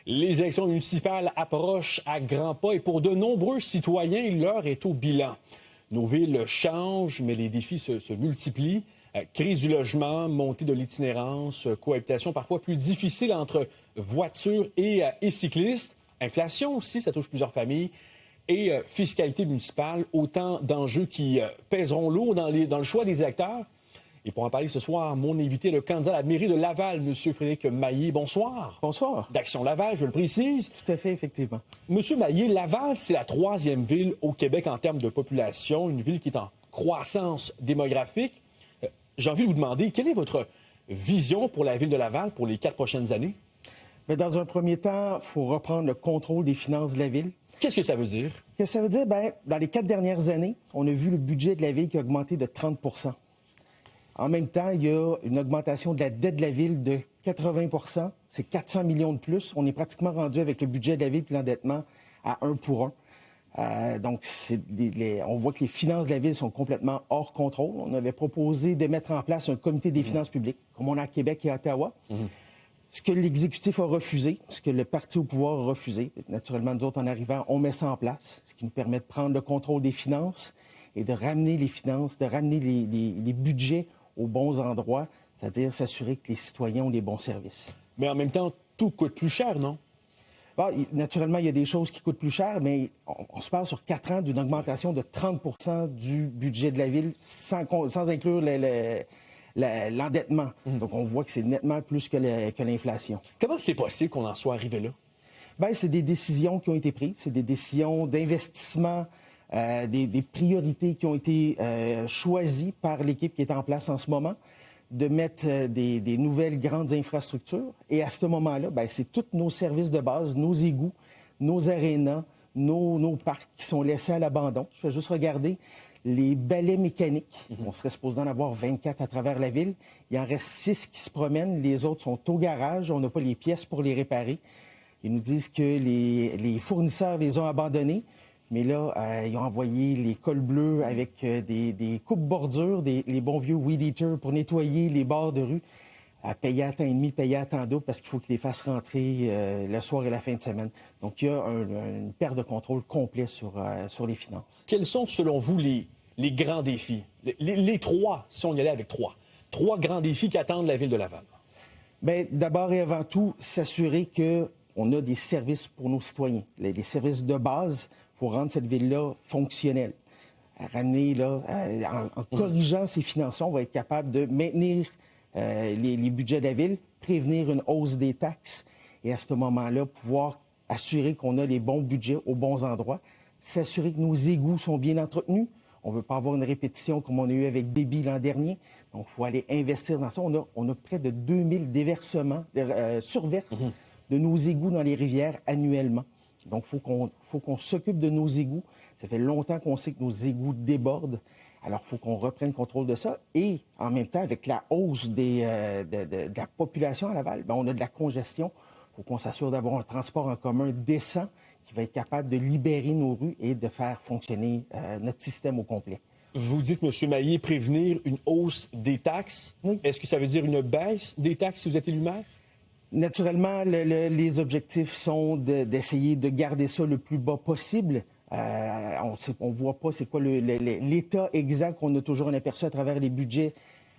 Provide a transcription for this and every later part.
Les élections municipales approchent à grands pas et pour de nombreux citoyens, l'heure est au bilan. Nos villes changent, mais les défis se multiplient. Crise du logement, montée de l'itinérance, cohabitation parfois plus difficile entre voitures et cyclistes. Inflation aussi, ça touche plusieurs familles. Et fiscalité municipale, autant d'enjeux qui pèseront lourd dans le choix des électeurs. Et pour en parler ce soir, mon invité, le candidat à la mairie de Laval, M. Frédéric Maillé. Bonsoir. Bonsoir. d'Action Laval, je le précise. Tout à fait, effectivement. M. Maillé, Laval, c'est la 3e ville au Québec en termes de population, une ville qui est en croissance démographique. J'ai envie de vous demander, quelle est votre vision pour la ville de Laval pour les 4 prochaines années? Bien, dans un premier temps, il faut reprendre le contrôle des finances de la ville. Qu'est-ce que ça veut dire? Qu'est-ce que ça veut dire? Bien, dans les 4 dernières années, on a vu le budget de la ville qui a augmenté de 30 % En même temps, il y a une augmentation de la dette de la ville de 80 %. C'est 400 millions de plus. On est pratiquement rendu avec le budget de la ville et l'endettement à 1 pour 1. Donc, on voit que les finances de la ville sont complètement hors contrôle. On avait proposé de mettre en place un comité des finances publiques, comme on a à Québec et à Ottawa. Ce que l'exécutif a refusé, ce que le parti au pouvoir a refusé. Naturellement, nous autres, en arrivant, on met ça en place, ce qui nous permet de prendre le contrôle des finances et de ramener les finances, de ramener les budgets aux bons endroits, c'est-à-dire s'assurer que les citoyens ont des bons services. Mais en même temps, tout coûte plus cher, non? Bon, naturellement, il y a des choses qui coûtent plus cher, mais on se parle sur 4 ans d'une augmentation de 30 % du budget de la ville, sans inclure l'endettement. Donc, on voit que c'est nettement plus que l'inflation. Comment c'est possible qu'on en soit arrivé là? Bien, c'est des décisions qui ont été prises, c'est des décisions d'investissement, des priorités qui ont été choisies par l'équipe qui est en place en ce moment, de mettre des nouvelles grandes infrastructures. Et à ce moment-là, bien, c'est tous nos services de base, nos égouts, nos arénas, nos parcs qui sont laissés à l'abandon. Je vais juste regarder les balais mécaniques. On serait supposé en avoir 24 à travers la ville. Il en reste 6 qui se promènent. Les autres sont au garage. On n'a pas les pièces pour les réparer. Ils nous disent que les fournisseurs les ont abandonnés. Mais là, ils ont envoyé les cols bleus avec des coupes-bordures, les bons vieux weed eaters pour nettoyer les bords de rue, à payer à temps et demi, payer à temps double parce qu'il faut qu'ils les fassent rentrer le soir et la fin de semaine. Donc, il y a une perte de contrôle complet sur les finances. Quels sont, selon vous, les grands défis? Les 3, si on y allait avec 3. 3 grands défis qui attendent la ville de Laval. Bien, d'abord et avant tout, s'assurer qu'on a des services pour nos citoyens. Les services de base pour rendre cette ville-là fonctionnelle. Ramener, là, en corrigeant ces finances, on va être capable de maintenir les budgets de la ville, prévenir une hausse des taxes et à ce moment-là, pouvoir assurer qu'on a les bons budgets aux bons endroits, s'assurer que nos égouts sont bien entretenus. On ne veut pas avoir une répétition comme on a eu avec Déby l'an dernier. Donc, il faut aller investir dans ça. On a près de 2000 déversements, surverses de nos égouts dans les rivières annuellement. Donc, il faut qu'on s'occupe de nos égouts. Ça fait longtemps qu'on sait que nos égouts débordent. Alors, il faut qu'on reprenne contrôle de ça. Et en même temps, avec la hausse de la population à Laval, bien, on a de la congestion. Il faut qu'on s'assure d'avoir un transport en commun décent qui va être capable de libérer nos rues et de faire fonctionner notre système au complet. Vous dites, M. Maillé, prévenir une hausse des taxes. Oui. Est-ce que ça veut dire une baisse des taxes si vous êtes élu maire? Naturellement, les objectifs sont d'essayer de garder ça le plus bas possible. On ne voit pas c'est quoi l'état exact qu'on a toujours un aperçu à travers les budgets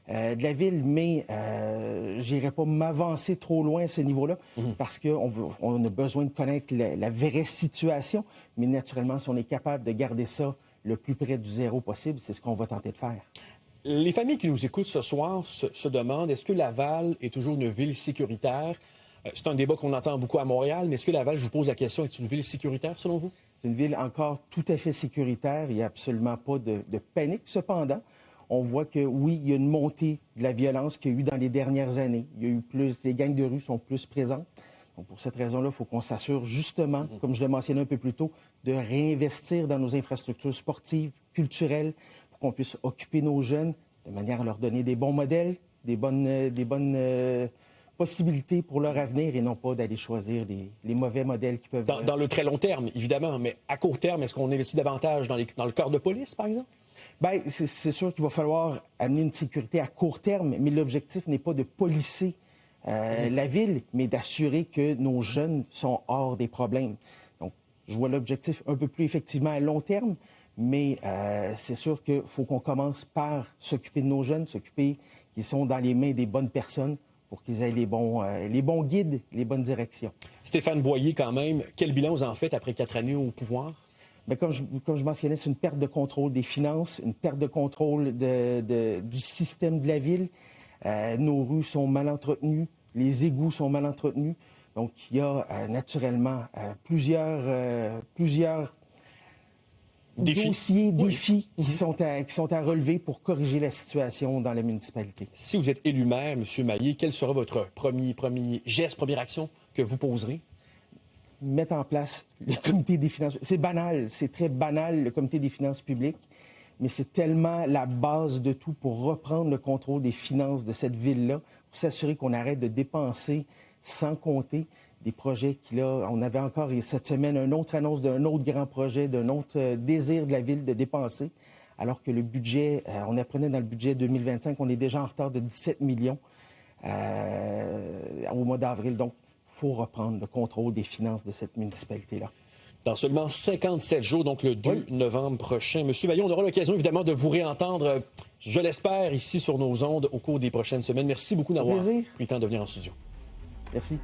de la ville, mais je n'irai pas m'avancer trop loin à ce niveau-là parce qu'on a besoin de connaître la vraie situation. Mais naturellement, si on est capable de garder ça le plus près du zéro possible, c'est ce qu'on va tenter de faire. Les familles qui nous écoutent ce soir se demandent, est-ce que Laval est toujours une ville sécuritaire? C'est un débat qu'on entend beaucoup à Montréal, mais est-ce que Laval, je vous pose la question, est une ville sécuritaire selon vous? C'est une ville encore tout à fait sécuritaire. Il n'y a absolument pas de panique. Cependant, on voit que oui, il y a une montée de la violence qu'il y a eu dans les dernières années. Il y a eu plus, les gangs de rue sont plus présentes. Donc, pour cette raison-là, il faut qu'on s'assure justement, comme je l'ai mentionné un peu plus tôt, de réinvestir dans nos infrastructures sportives, culturelles, pour qu'on puisse occuper nos jeunes de manière à leur donner des bons modèles, des bonnes possibilités pour leur avenir et non pas d'aller choisir les mauvais modèles qui peuvent... Dans le très long terme, évidemment, mais à court terme, est-ce qu'on investit davantage dans le corps de police, par exemple? Bien, c'est sûr qu'il va falloir amener une sécurité à court terme, mais l'objectif n'est pas de policer la ville, mais d'assurer que nos jeunes sont hors des problèmes. Donc, je vois l'objectif un peu plus effectivement à long terme, mais c'est sûr qu'il faut qu'on commence par s'occuper de nos jeunes, s'occuper qu'ils sont dans les mains des bonnes personnes pour qu'ils aient les bons guides, les bonnes directions. Stéphane Boyer, quand même, quel bilan vous en faites après 4 années au pouvoir? Bien, comme je mentionnais, c'est une perte de contrôle des finances, une perte de contrôle du système de la ville. Nos rues sont mal entretenues, les égouts sont mal entretenus. Donc, il y a naturellement plusieurs dossiers, défis qui sont à relever pour corriger la situation dans la municipalité. Si vous êtes élu maire, M. Maillé, quel sera votre premier geste, première action que vous poserez? Mettre en place le comité des finances. C'est banal, c'est très banal, le comité des finances publiques, mais c'est tellement la base de tout pour reprendre le contrôle des finances de cette ville-là, pour s'assurer qu'on arrête de dépenser sans compter des projets qu'il a. On avait encore cette semaine une autre annonce d'un autre grand projet, d'un autre désir de la ville de dépenser, alors que le budget, on apprenait dans le budget 2025, on est déjà en retard de 17 millions au mois d'avril. Donc, il faut reprendre le contrôle des finances de cette municipalité-là. Dans seulement 57 jours, donc le 2 novembre prochain. Monsieur Maillé, on aura l'occasion évidemment de vous réentendre, je l'espère, ici sur nos ondes au cours des prochaines semaines. Merci beaucoup d'avoir pris le temps de venir en studio. Merci.